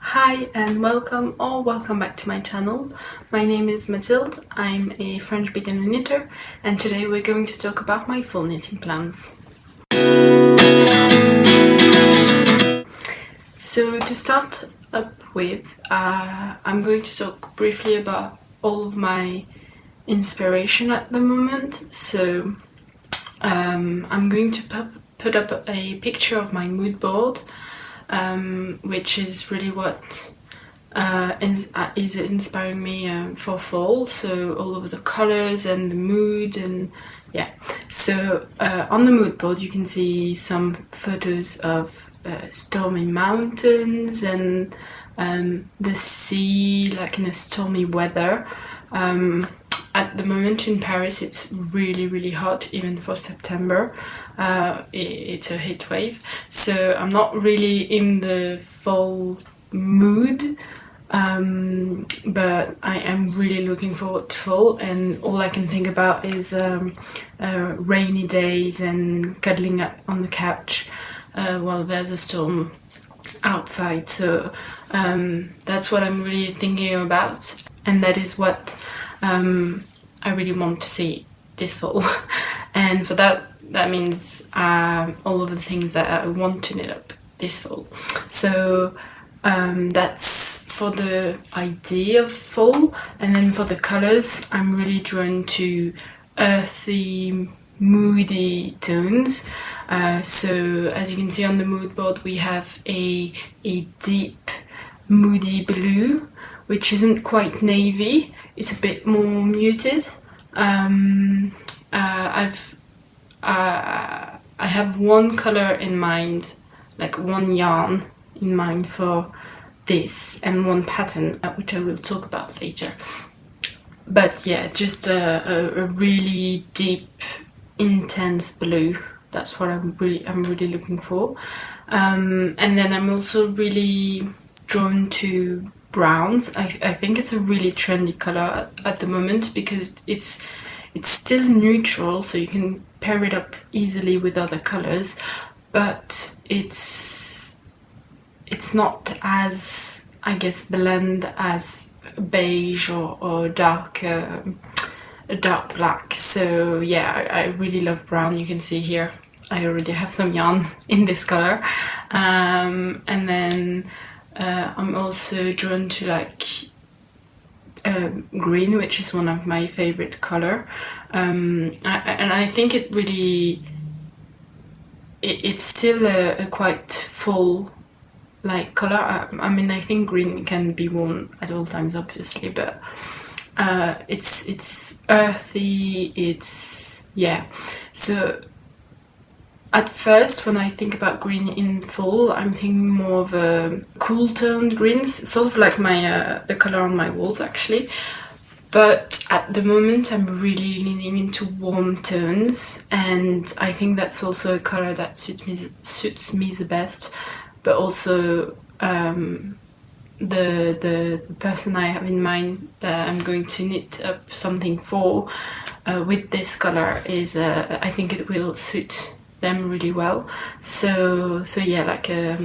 Hi and welcome back to my channel. My name is Mathilde, I'm a French beginner knitter, and today we're going to talk about my fall knitting plans. So to start up with, I'm going to talk briefly about all of my inspiration at the moment. So I'm going to put up a picture of my mood board, which is really what is inspiring me for fall. So all of the colors and the mood, and yeah. So on the mood board you can see some photos of stormy mountains and the sea, like in a stormy weather. At the moment in Paris it's really hot, even for September. It's a heat wave, so I'm not really in the fall mood, but I am really looking forward to fall, and all I can think about is rainy days and cuddling up on the couch while there's a storm outside. So that's what I'm really thinking about, and that is what I really want to see this fall. And for that means all of the things that I want to knit up this fall. So that's for the idea of fall. And then for the colours, I'm really drawn to earthy, moody tones. So as you can see on the mood board, we have a deep moody blue, which isn't quite navy, it's a bit more muted. I have one colour in mind, like one yarn in mind for this, and one pattern, which I will talk about later. But yeah, just a really deep, intense blue. That's what I'm really looking for. And then I'm also really drawn to browns. I think it's a really trendy colour at the moment, because it's still neutral, so you can pair it up easily with other colours, but it's not as, I guess, blend as beige or dark black. So yeah, I really love brown. You can see here I already have some yarn in this colour, and then I'm also drawn to like green, which is one of my favorite color, and I think it's still a quite full like color. I mean, I think green can be worn at all times, obviously, but it's earthy. It's, yeah. So at first, when I think about green in fall, I'm thinking more of a cool toned greens, sort of like my the color on my walls actually. But at the moment I'm really leaning into warm tones, and I think that's also a color that suits me the best. But also the person I have in mind that I'm going to knit up something for with this color is I think it will suit them really well. So yeah, like a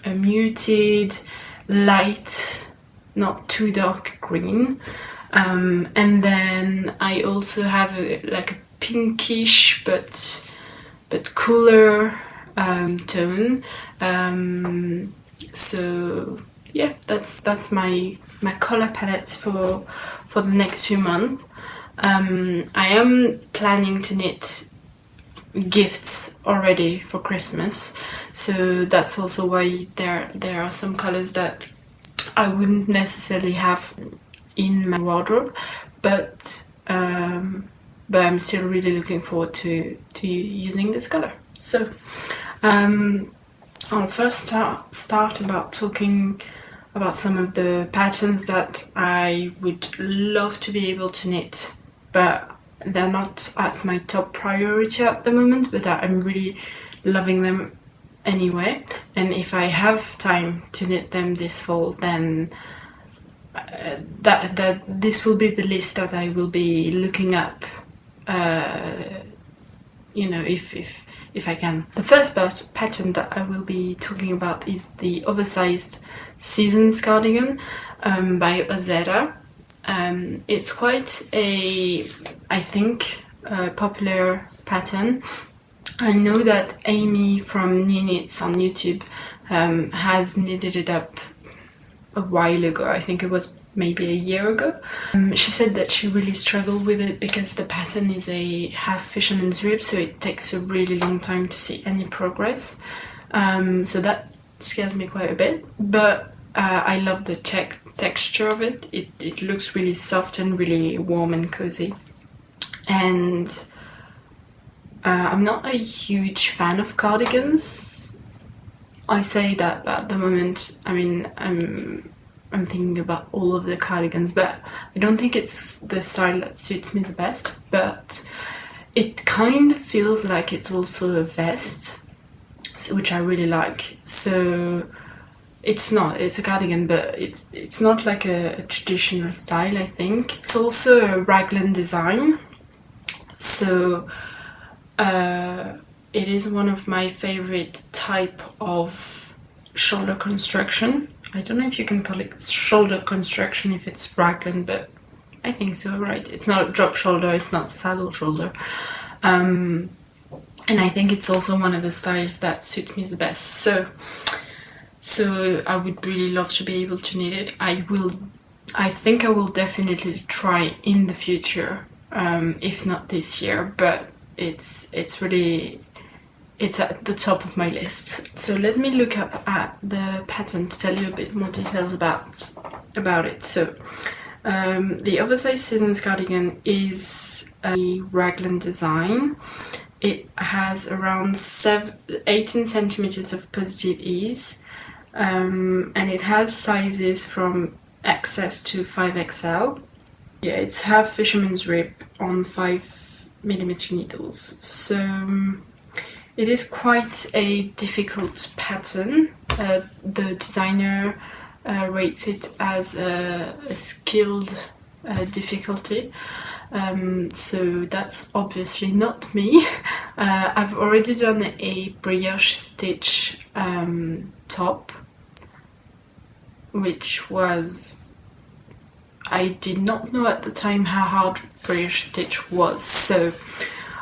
muted, light, not too dark green. And then I also have like a pinkish but cooler tone. So yeah, that's my color palette for the next few months. I am planning to knit gifts already for Christmas, so that's also why there are some colors that I wouldn't necessarily have in my wardrobe, but I'm still really looking forward to using this color. So I'll first start about talking about some of the patterns that I would love to be able to knit, but they're not at my top priority at the moment, but I'm really loving them anyway. And if I have time to knit them this fall, then that this will be the list that I will be looking up. You know, if if I can. The first pattern that I will be talking about is the Oversized Seasons cardigan by Ozetta. It's quite a, I think, popular pattern. I know that Amy from New Knits on YouTube has knitted it up a while ago. I think it was maybe a year ago. She said that she really struggled with it because the pattern is a half fisherman's rib, so it takes a really long time to see any progress. So that scares me quite a bit, but I love the texture of it. It looks really soft and really warm and cozy. And I'm not a huge fan of cardigans. I say that at the moment, I mean, I'm thinking about all of the cardigans, but I don't think it's the style that suits me the best. But it kind of feels like it's also a vest, which I really like. So it's a cardigan, but it's not like a traditional style, I think. It's also a raglan design, so it is one of my favorite type of shoulder construction. I don't know if you can call it shoulder construction if it's raglan, but I think so, right? It's not drop shoulder, it's not saddle shoulder. And I think it's also one of the styles that suit me the best. So I would really love to be able to knit it. I think I will definitely try in the future, if not this year, but it's at the top of my list. So let me look up at the pattern to tell you a bit more details about it. So the Oversized Seasons cardigan is a raglan design. It has around 18 centimeters of positive ease, and it has sizes from XS to 5XL. Yeah, it's half fisherman's rib on 5mm needles. So it is quite a difficult pattern. The designer rates it as a skilled difficulty. So that's obviously not me. I've already done a brioche stitch top, which was, I did not know at the time how hard brioche stitch was, so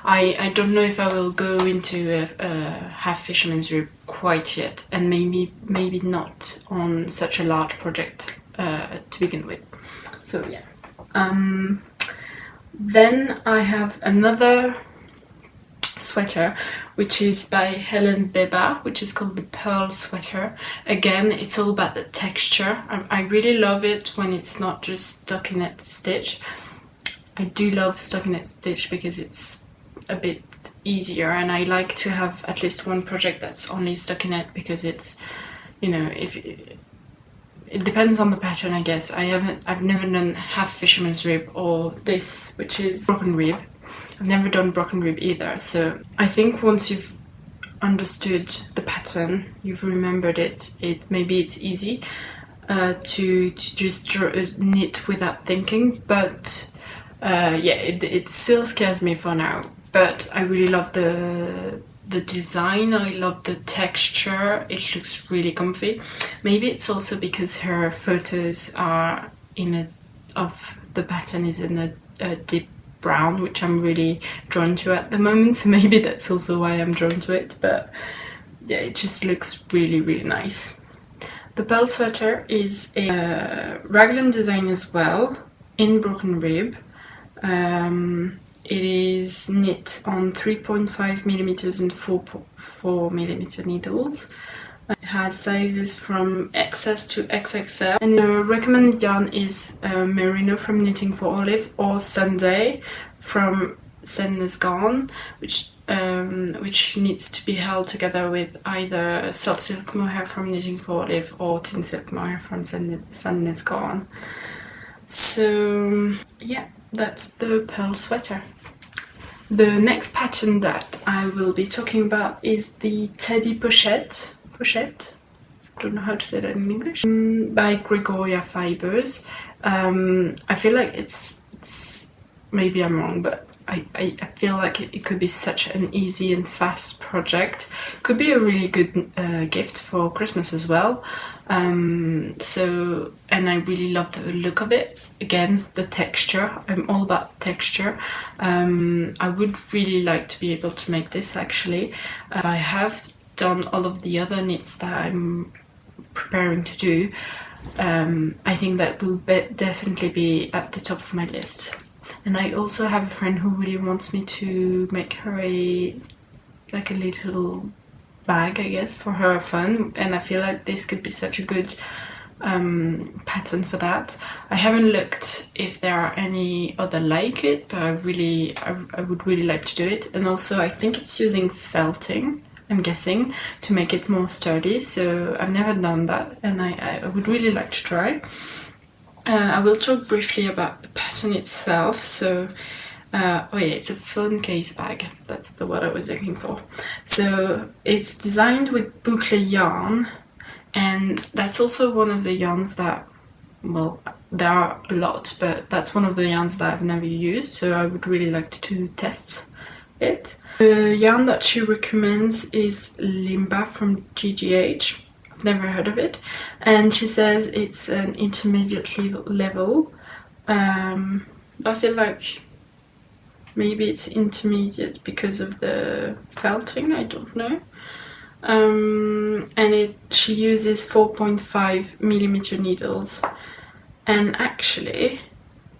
I don't know if I will go into a half fisherman's rib quite yet, and maybe not on such a large project to begin with. So yeah. Then I have another sweater, which is by Helene Beba, which is called the Pearl Sweater. Again, it's all about the texture. I really love it when it's not just stockinette stitch. I do love stockinette stitch because it's a bit easier, and I like to have at least one project that's only stockinette because it's, you know, it depends on the pattern, I guess. I've never done half fisherman's rib or this, which is broken rib. I've never done broken rib either. So I think once you've understood the pattern, you've remembered it, maybe it's easy to just knit without thinking. But yeah, it still scares me for now. But I really love the design, I love the texture, it looks really comfy. Maybe it's also because her photos are of the pattern is in a deep brown, which I'm really drawn to at the moment, so maybe that's also why I'm drawn to it. But yeah, it just looks really, really nice. The Pearl Sweater is a raglan design as well, in broken rib. It is knit on 3.5mm and 4.4mm needles. It has sizes from XS to XXL, and the recommended yarn is Merino from Knitting for Olive or Sunday from Sendner's Garn, which needs to be held together with either soft silk mohair from Knitting for Olive or tin silk mohair from Sendner's Garn. So yeah, that's the Pearl Sweater. The next pattern that I will be talking about is the Teddy Pochette. Pochette? Don't know how to say that in English. By Gregoria Fibers. I feel like it's maybe I'm wrong, but I feel like it could be such an easy and fast project. Could be a really good gift for Christmas as well. So, and I really love the look of it. Again, the texture. I'm all about texture. I would really like to be able to make this actually. I have done all of the other knits that I'm preparing to do. I think that will definitely be at the top of my list. And I also have a friend who really wants me to make her a little bag, I guess, for her fun, and I feel like this could be such a good pattern for that. I haven't looked if there are any other like it, but I would really like to do it. And also I think it's using felting, I'm guessing, to make it more sturdy, so I've never done that, and I would really like to try. I will talk briefly about the pattern itself. So, oh yeah, it's a phone case bag. That's the word I was looking for. So it's designed with boucle yarn, and that's also one of the yarns that, well, there are a lot, but that's one of the yarns that I've never used, so I would really like to test it. The yarn that she recommends is Limba from GGH. Never heard of it, and she says it's an intermediate level. I feel like maybe it's intermediate because of the felting, I don't know. And she uses 4.5mm needles, and actually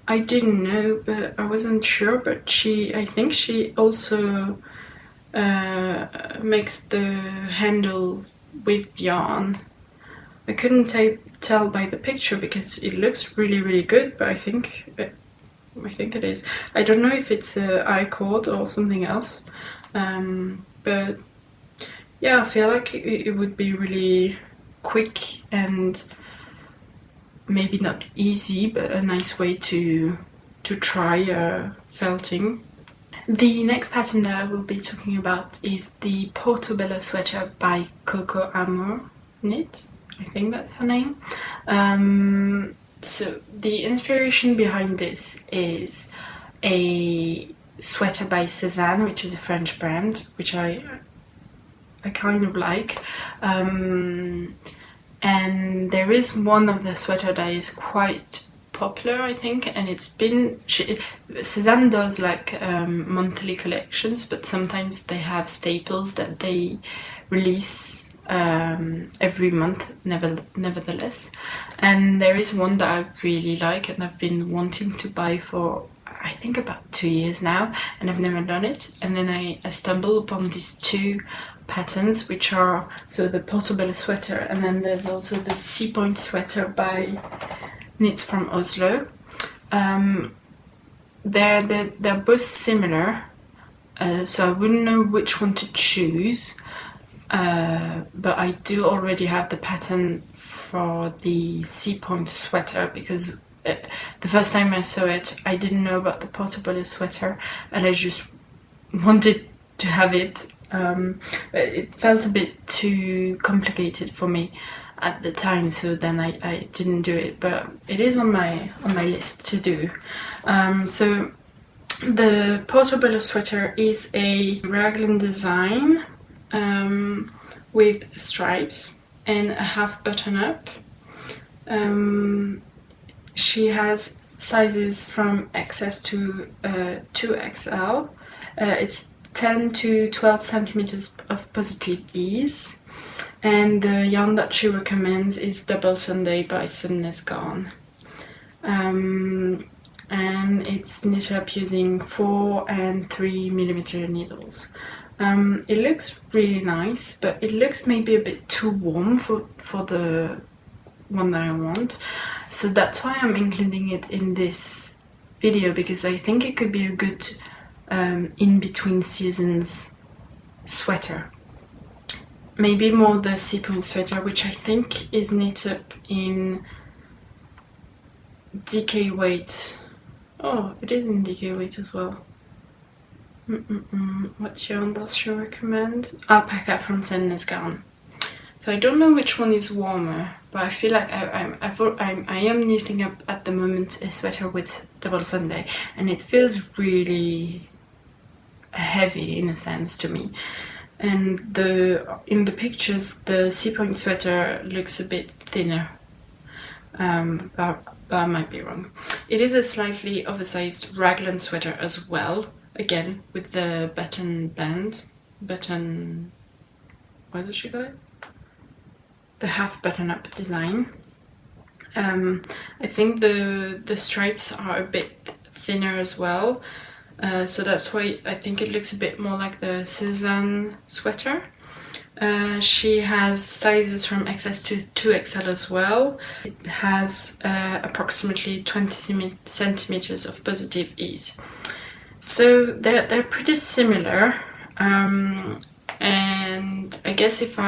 I didn't know, but I wasn't sure, but I think she also makes the handle with yarn. I couldn't tell by the picture because it looks really good, but I think it is. I don't know if it's a I-cord or something else, but yeah, I feel like it would be really quick and maybe not easy, but a nice way to try felting. The next pattern that I will be talking about is the Portobello Sweater by Coco Amour Knits. I think that's her name. So the inspiration behind this is a sweater by Cézanne, which is a French brand, which I kind of like. And there is one of the sweater that is quite popular, I think, and it's been Cézanne does like monthly collections, but sometimes they have staples that they release every month nevertheless, and there is one that I really like and I've been wanting to buy for I think about 2 years now, and I've never done it. And then I stumbled upon these two patterns, which are so the Portobello Sweater, and then there's also the Sea Point Sweater by Knits from Oslo. They're both similar, so I wouldn't know which one to choose, but I do already have the pattern for the Sea Point Sweater, because the first time I saw it I didn't know about the Portobello Sweater and I just wanted to have it. It felt a bit too complicated for me at the time, so then I didn't do it, but it is on my list to do. So the Portobello Sweater is a raglan design with stripes and a half button up. She has sizes from XS to 2XL. It's 10 to 12 centimeters of positive ease, and the yarn that she recommends is Double Sunday by Sunless Garn, and it's knit up using 4 and 3mm needles. It looks really nice, but it looks maybe a bit too warm for the one that I want, so that's why I'm including it in this video, because I think it could be a good in between seasons sweater. Maybe more the Sea Point Sweater, which I think is knit up in DK weight. Oh, it is in DK weight as well. What yarn does she recommend? Alpaca from Sunless Garn. So I don't know which one is warmer, but I feel like I am knitting up at the moment a sweater with Double Sunday, and it feels really heavy in a sense to me. And in the pictures, the seapoint sweater looks a bit thinner. But I might be wrong. It is a slightly oversized raglan sweater as well. Again, with the button band. What does she call it? The half button-up design. I think the stripes are a bit thinner as well. So that's why I think it looks a bit more like the Cezanne sweater. She has sizes from XS to 2XL as well. It has approximately 20 centimeters of positive ease. So they're pretty similar. And I guess if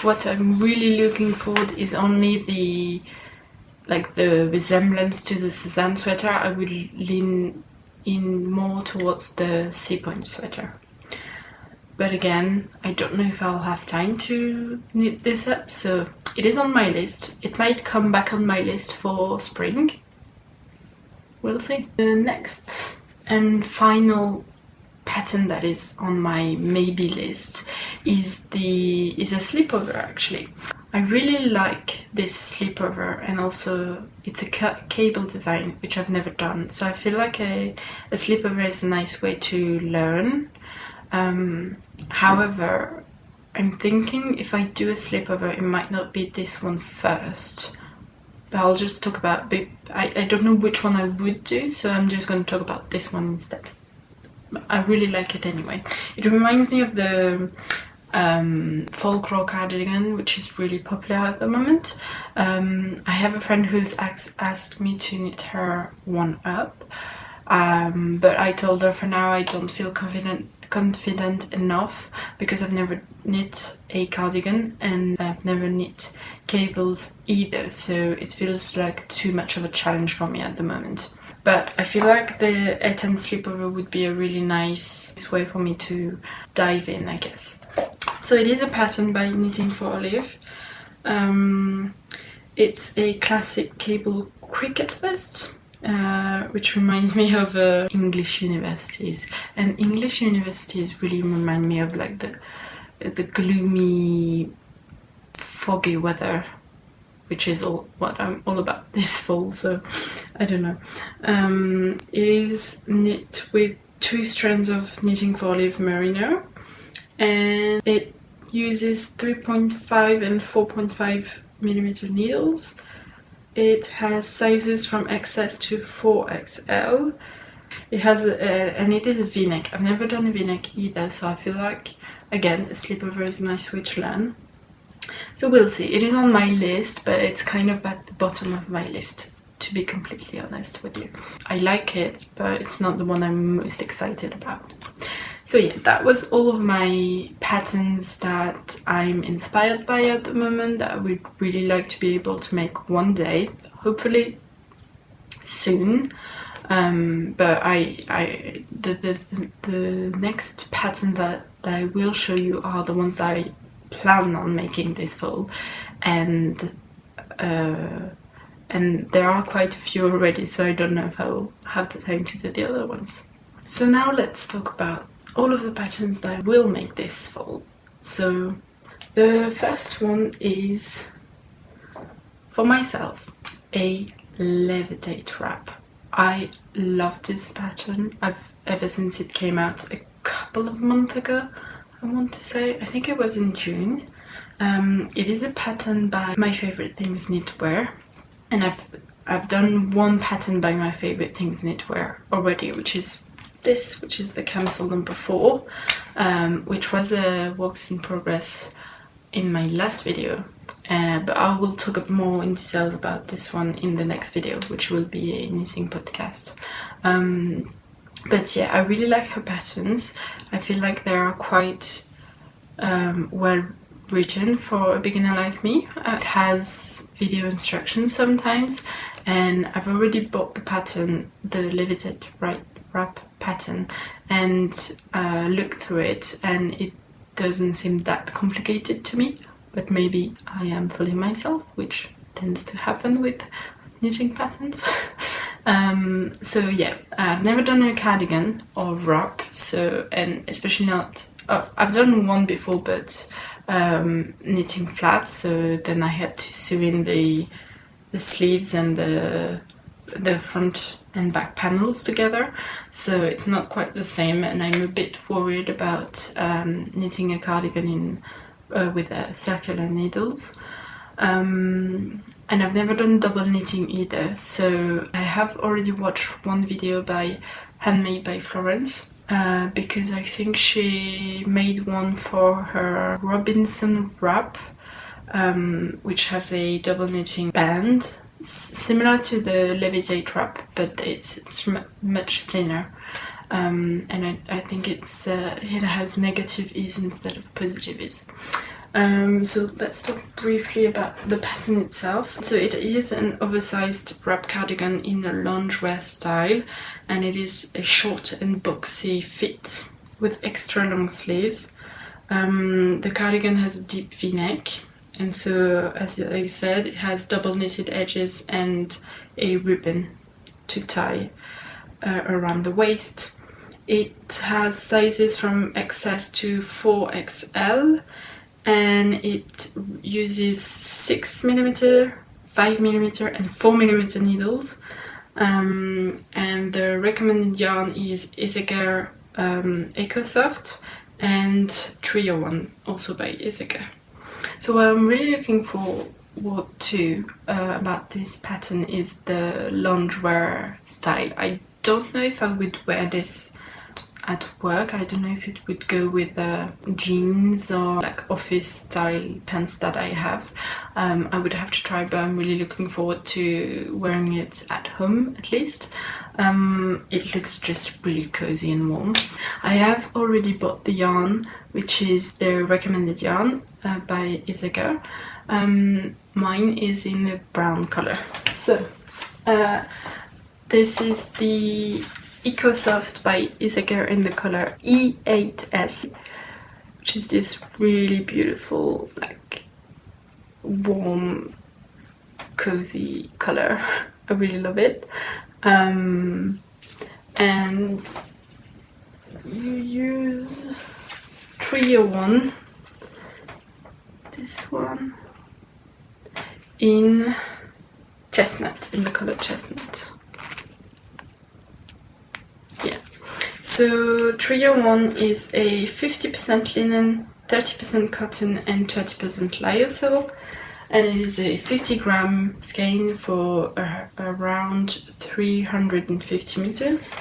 what I'm really looking for is only the resemblance to the Cezanne sweater, I would lean in more towards the seapoint sweater. But again, I don't know if I'll have time to knit this up, so it is on my list. It might come back on my list for spring. We'll see. The next and final pattern that is on my maybe list is a slipover actually. I really like this slipover, and also it's a cable design which I've never done, so I feel like a slipover is a nice way to learn. However, I'm thinking if I do a slipover it might not be this one first, but I'll just talk about I don't know which one I would do, so I'm just going to talk about this one instead. I really like it anyway. It reminds me of the folklore cardigan, which is really popular at the moment. I have a friend who's asked me to knit her one up, but I told her for now I don't feel confident enough because I've never knit a cardigan and I've never knit cables either, so it feels like too much of a challenge for me at the moment. But I feel like the Eton Slipover would be a really nice way for me to dive in, I guess. So it is a pattern by Knitting for Olive. It's a classic cable cricket vest, which reminds me of English universities. And English universities really remind me of like the gloomy, foggy weather, which is what I'm all about this fall, so I don't know. It is knit with 2 strands of Knitting for Olive Merino, and it uses 3.5 and 4.5 millimeter needles. It has sizes from XS to 4XL. It has and it is a V-neck. I've never done a V-neck either, so I feel like, again, a slipover is a nice way to learn. So we'll see. It is on my list, but it's kind of at the bottom of my list, to be completely honest with you. I like it, but it's not the one I'm most excited about. So yeah, that was all of my patterns that I'm inspired by at the moment, that I would really like to be able to make one day, hopefully soon. But the next pattern that I will show you are the ones that I plan on making this fall, and there are quite a few already, so I don't know if I will have the time to do the other ones. So now let's talk about all of the patterns that I will make this fall. So the first one is, for myself, a Levitate Wrap. I love this pattern. Ever since it came out a couple of months ago, I want to say, I think it was in June. It is a pattern by My Favorite Things Knitwear, and I've done one pattern by My Favorite Things Knitwear already, which is this, which is the camisole number 4, which was a works in progress in my last video, but I will talk more in details about this one in the next video, which will be a knitting podcast. But yeah, I really like her patterns. I feel like they are quite well written for a beginner like me. It has video instructions sometimes, and I've already bought the pattern, the Levitate Wrap pattern, and looked through it, and it doesn't seem that complicated to me, but maybe I am fooling myself, which tends to happen with knitting patterns. So yeah, I've never done a cardigan or wrap, so, and especially not, I've done one before, but knitting flat, so then I had to sew in the sleeves and the front and back panels together, so it's not quite the same, and I'm a bit worried about knitting a cardigan in with circular needles. And I've never done double knitting either, so I have already watched one video by Handmade by Florence, because I think she made one for her Robinson wrap, which has a double knitting band, similar to the Levitate Wrap, but it's much thinner. And I think it has negative ease instead of positive ease. So let's talk briefly about the pattern itself. So it is an oversized wrap cardigan in a loungewear style, and it is a short and boxy fit with extra long sleeves. The cardigan has a deep V-neck, and so, as I said, it has double knitted edges and a ribbon to tie around the waist. It has sizes from XS to 4XL, and it uses 6mm, 5mm and 4mm needles, and the recommended yarn is Isager EcoSoft and 301, also by Isager. So what I'm really looking forward to about this pattern is the loungewear style. I don't know if I would wear this at work. I don't know if it would go with jeans or like office style pants that I have. I would have to try, but I'm really looking forward to wearing it at home at least. It looks just really cozy and warm. I have already bought the yarn, which is the recommended yarn by Isager. Mine is in the brown color. So this is the EcoSoft by Isager in the color E8S, which is this really beautiful, like, warm, cozy color. I really love it. And you use 301, this one, in Chestnut, in the color Chestnut. Yeah, so 301 is a 50% linen, 30% cotton and 20% lyocell, and it is a 50-gram skein for around 350 meters.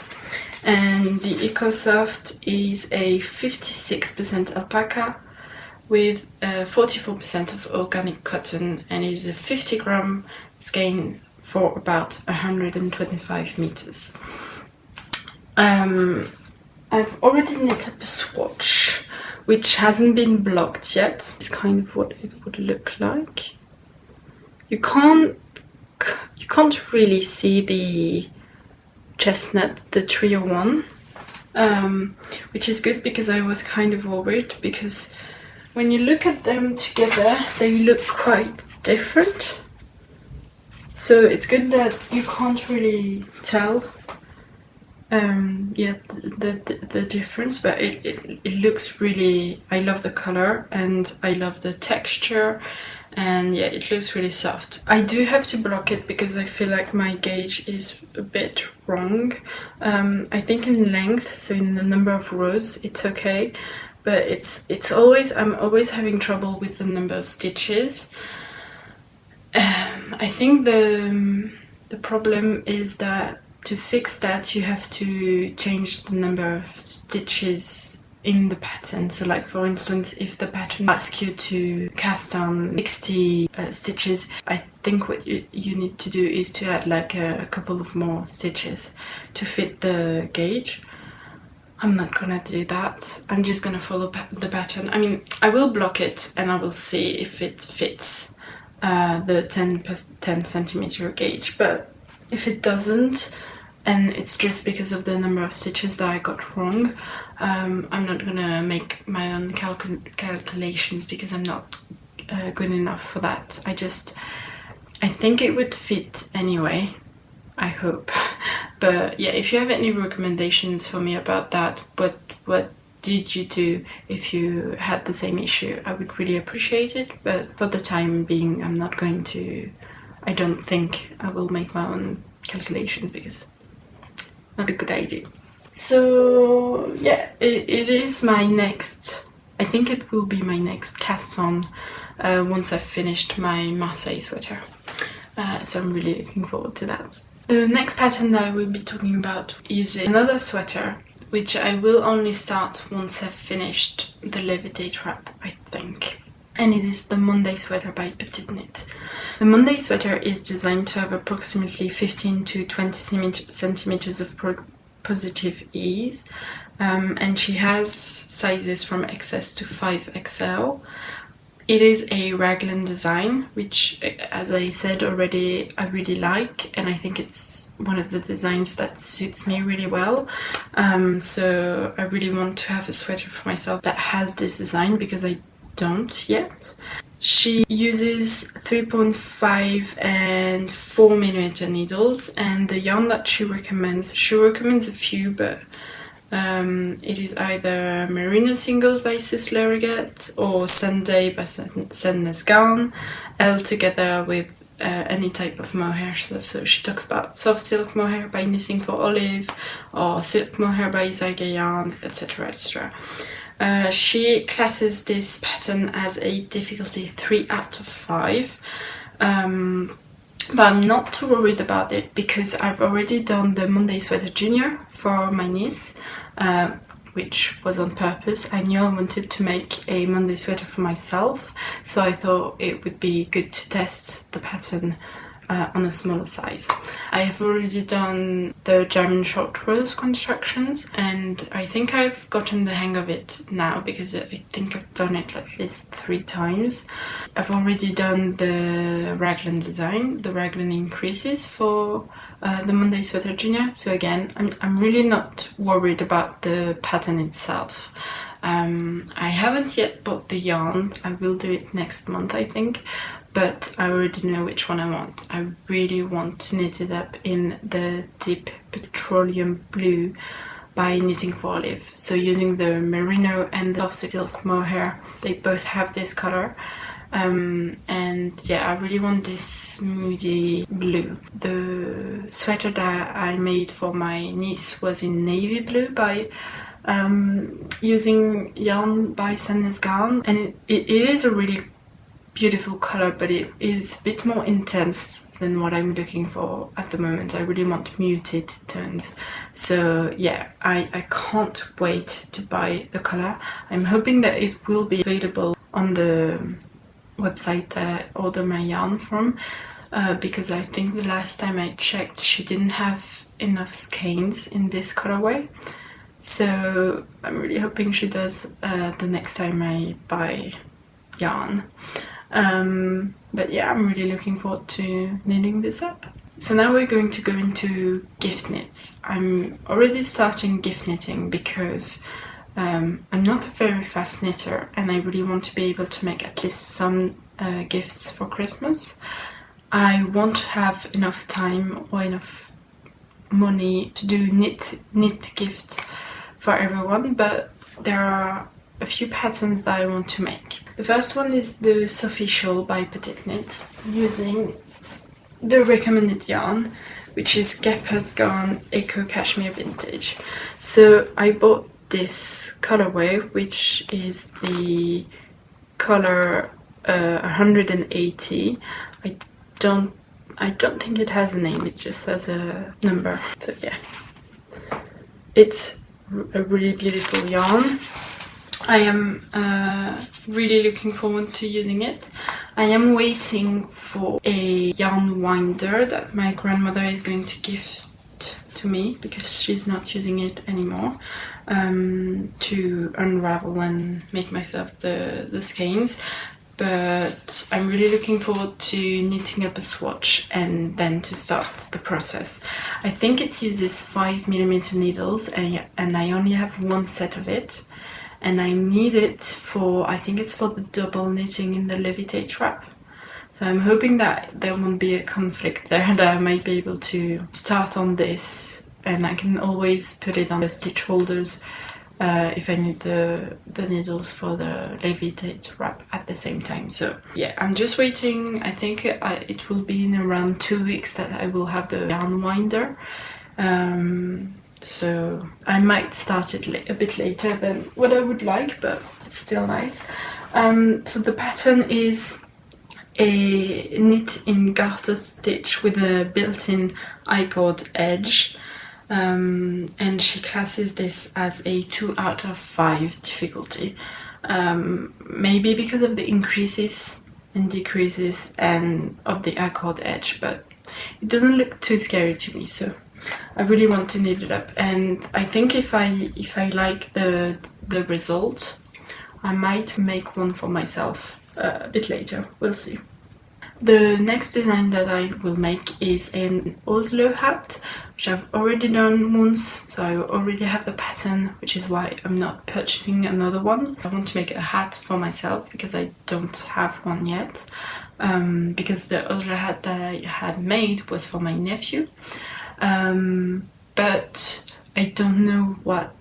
And the EcoSoft is a 56% alpaca with 44% of organic cotton, and it is a 50-gram skein for about 125 meters. I've already knit up a swatch, which hasn't been blocked yet. It's kind of what it would look like. You can't really see the Chestnut, the 301, which is good because I was kind of worried, because when you look at them together, they look quite different. So it's good that you can't really tell the difference, but it looks really, I love the color and I love the texture, and yeah, it looks really soft. I do have to block it because I feel like my gauge is a bit wrong. I think in length, so in the number of rows, it's okay, but it's always, I'm always having trouble with the number of stitches. I think the problem is that to fix that, you have to change the number of stitches in the pattern. So like, for instance, if the pattern asks you to cast on 60 stitches, I think what you need to do is to add like a couple of more stitches to fit the gauge. I'm not gonna do that. I'm just gonna follow the pattern. I mean, I will block it and I will see if it fits the 10 centimeter gauge, but if it doesn't, and it's just because of the number of stitches that I got wrong, I'm not gonna make my own calculations because I'm not good enough for that. I think it would fit anyway, I hope. But yeah, if you have any recommendations for me about that, what did you do if you had the same issue, I would really appreciate it. But for the time being, I don't think I will make my own calculations because not a good idea. So yeah, it is my next, I think it will be my next cast on once I've finished my Marseille sweater. So I'm really looking forward to that. The next pattern that I will be talking about is another sweater, which I will only start once I've finished the Levitate Wrap, I think. And it is the Monday sweater by Petite. The Monday sweater is designed to have approximately 15 to 20 centimeters of positive ease, and she has sizes from XS to 5XL. It is a raglan design, which, as I said already, I really like, and I think it's one of the designs that suits me really well. So I really want to have a sweater for myself that has this design, because I don't yet. She uses 3.5 and 4mm needles, and the yarn that she recommends a few, but it is either Merino Singles by Cis or Sunday by Sandnes Garn, L together with any type of mohair. So she talks about soft silk mohair by Knitting for Olive, or silk mohair by Isager yarn, etc, etc. She classes this pattern as a difficulty 3 out of 5. But I'm not too worried about it, because I've already done the Monday Sweater Junior for my niece, which was on purpose. I knew I wanted to make a Monday sweater for myself, so I thought it would be good to test the pattern on a smaller size. I have already done the German short rows constructions, and I think I've gotten the hang of it now, because I think I've done it at least 3 times. I've already done the raglan design, the raglan increases for the Monday Sweater Junior. So again, I'm really not worried about the pattern itself. I haven't yet bought the yarn. I will do it next month, I think. But I already know which one I want. I really want to knit it up in the deep petroleum blue by Knitting for Olive. So using the Merino and the soft silk mohair, they both have this color. And yeah, I really want this moody blue. The sweater that I made for my niece was in navy blue by using yarn by Sandnes Garn, and it is a really beautiful color, but it is a bit more intense than what I'm looking for at the moment. I really want muted tones. So yeah, I can't wait to buy the color. I'm hoping that it will be available on the website that I order my yarn from, because I think the last time I checked she didn't have enough skeins in this colorway. So I'm really hoping she does the next time I buy yarn. But yeah, I'm really looking forward to knitting this up. So now we're going to go into gift knits. I'm already starting gift knitting because I'm not a very fast knitter, and I really want to be able to make at least some gifts for Christmas. I won't have enough time or enough money to do knit gift for everyone, but there are a few patterns that I want to make. The first one is the Sophie Shawl by Petite, using the recommended yarn, which is Gepard Garn Eco Cashmere Vintage. So I bought this colorway, which is the color 180. I don't think it has a name, it just has a number. So yeah, it's a really beautiful yarn. I am really looking forward to using it. I am waiting for a yarn winder that my grandmother is going to gift to me, because she's not using it anymore, to unravel and make myself the skeins. But I'm really looking forward to knitting up a swatch and then to start the process. I think it uses 5mm needles, and I only have one set of it. And I need it for, I think it's for the double knitting in the Levitate Wrap. So I'm hoping that there won't be a conflict there, that I might be able to start on this and I can always put it on the stitch holders if I need the needles for the Levitate Wrap at the same time. So yeah, I'm just waiting. I think it will be in around 2 weeks that I will have the yarn winder. So I might start it a bit later than what I would like, but it's still nice. So the pattern is a knit in garter stitch with a built-in I-cord edge, and she classes this as a 2 out of 5 difficulty, maybe because of the increases and decreases and of the I-cord edge, but it doesn't look too scary to me, so I really want to knit it up. And I think if I like the result, I might make one for myself a bit later. We'll see. The next design that I will make is an Oslo hat, which I've already done once, so I already have the pattern, which is why I'm not purchasing another one. I want to make a hat for myself because I don't have one yet, because the Oslo hat that I had made was for my nephew, but I don't know what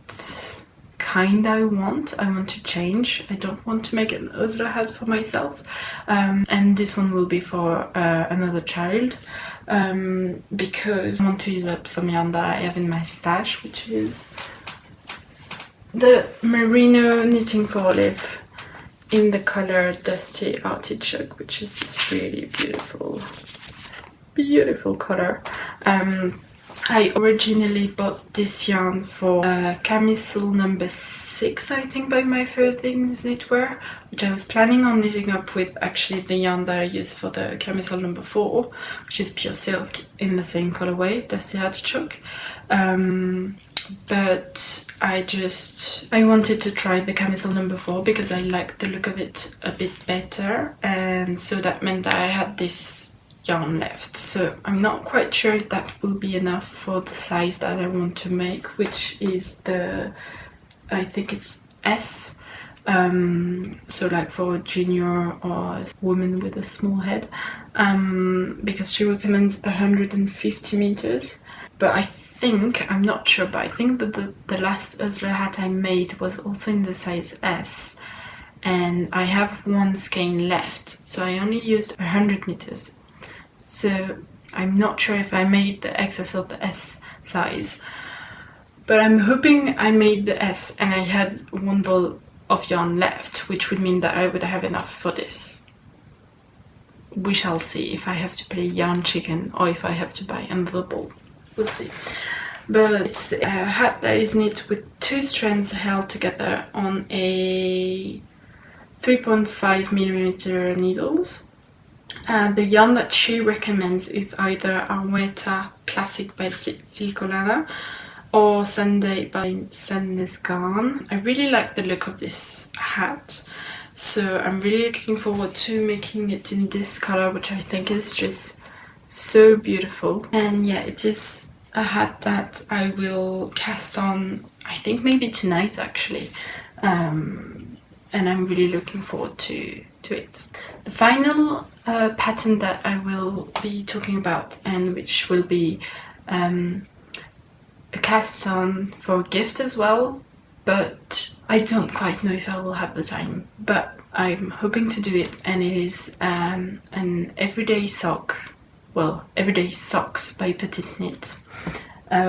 kind I want to change. I don't want to make an Oslo hat for myself, and this one will be for another child, because I want to use up some yarn that I have in my stash, which is the Merino knitting for Olive in the color Dusty Artichoke, which is this really beautiful color. I originally bought this yarn for camisole number 6, I think, by My Favorite Things Knitwear, which I was planning on knitting up with actually the yarn that I use for the camisole number 4, which is pure silk in the same colorway, Dusty Artichoke. But I wanted to try the camisole number 4 because I liked the look of it a bit better, and so that meant that I had this yarn left, so I'm not quite sure if that will be enough for the size that I want to make, which is I think it's S, so like for a junior or a woman with a small head, because she recommends 150 meters, but I'm not sure, but I think that the last Oslo hat I made was also in the size S, and I have one skein left, so I only used 100 meters. So I'm not sure if I made the excess of the S size, but I'm hoping I made the S and I had one ball of yarn left, which would mean that I would have enough for this. We shall see if I have to play yarn chicken or if I have to buy another ball. We'll see. But it's a hat that is knit with 2 strands held together on a 3.5mm needles. The yarn that she recommends is either Ozetta Classic by Filcolana or Sunday by Sandnes Garn. I really like the look of this hat, so I'm really looking forward to making it in this color, which I think is just so beautiful. And yeah, it is a hat that I will cast on, I think maybe tonight actually, and I'm really looking forward to it. The final pattern that I will be talking about, and which will be a cast on for a gift as well, but I don't quite know if I will have the time, but I'm hoping to do it, and it is an everyday sock, well, everyday socks by Petite,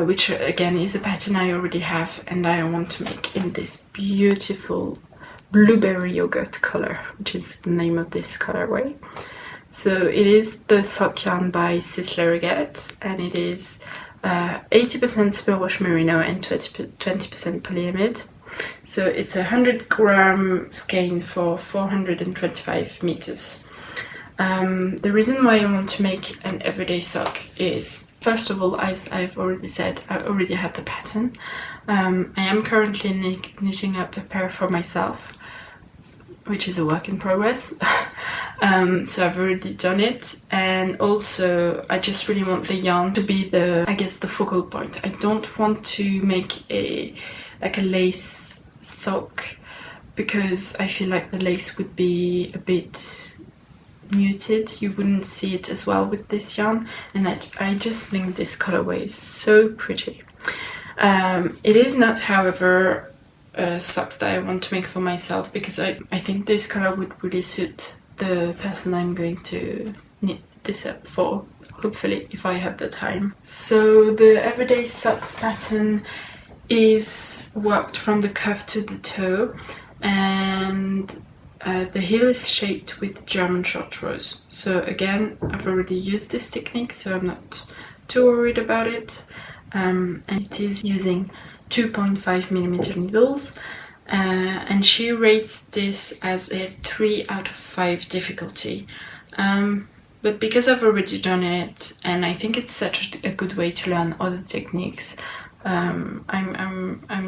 which again is a pattern I already have and I want to make in this beautiful blueberry yogurt color, which is the name of this colorway. So it is the sock yarn by Sisley Regret, and it is 80% superwash merino and 20% polyamide. So it's a 100 gram skein for 425 meters. The reason why I want to make an everyday sock is, first of all, as I've already said, I already have the pattern. I am currently knitting up a pair for myself, which is a work in progress. So I've already done it, and also I just really want the yarn to be the focal point. I don't want to make a lace sock because I feel like the lace would be a bit muted. You wouldn't see it as well with this yarn, and I just think this colorway is so pretty. It is not, however, socks that I want to make for myself, because I think this color would really suit the person I'm going to knit this up for, hopefully, if I have the time. So the everyday socks pattern is worked from the cuff to the toe, and the heel is shaped with German short rows. So again, I've already used this technique, so I'm not too worried about it. And it is using 2.5mm needles, and she rates this as a 3 out of 5 difficulty. But because I've already done it, and I think it's such a good way to learn other techniques, I'm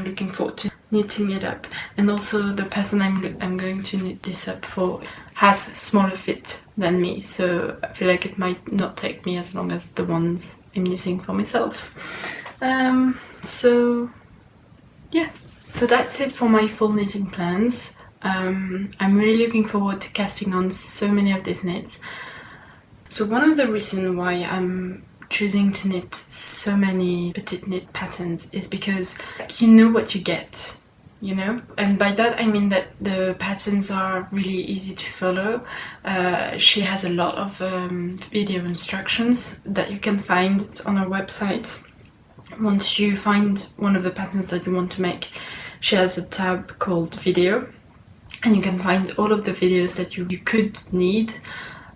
looking forward to knitting it up. And also the person I'm going to knit this up for has smaller feet than me, so I feel like it might not take me as long as the ones I'm knitting for myself. So yeah, so that's it for my fall knitting plans. I'm really looking forward to casting on so many of these knits. So one of the reasons why I'm choosing to knit so many petite knit patterns is because you know what you get, you know? And by that I mean that the patterns are really easy to follow. She has a lot of video instructions that you can find on her website. Once you find one of the patterns that you want to make, she has a tab called video, and you can find all of the videos that you could need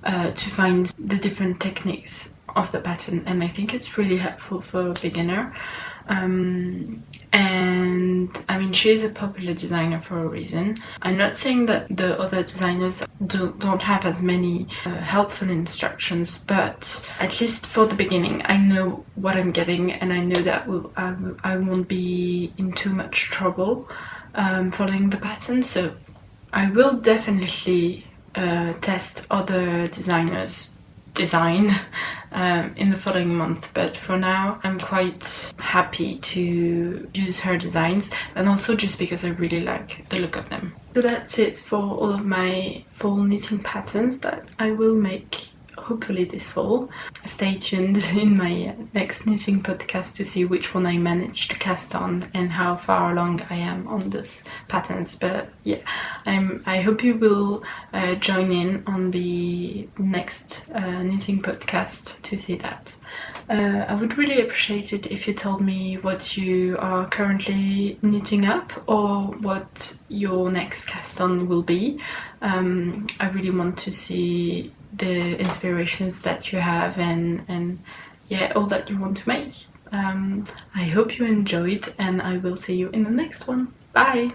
to find the different techniques of the pattern, and I think it's really helpful for a beginner. And I mean, she's a popular designer for a reason. I'm not saying that the other designers don't have as many helpful instructions, but at least for the beginning I know what I'm getting, and I know that I won't be in too much trouble following the pattern. So I will definitely test other designers' design in the following month, but for now I'm quite happy to use her designs, and also just because I really like the look of them. So that's it for all of my fall knitting patterns that I will make hopefully this fall. Stay tuned in my next knitting podcast to see which one I managed to cast on and how far along I am on these patterns. But yeah, I hope you will join in on the next knitting podcast to see that. I would really appreciate it if you told me what you are currently knitting up or what your next cast on will be. I really want to see the inspirations that you have and yeah, all that you want to make. I hope you enjoyed, and I will see you in the next one. Bye!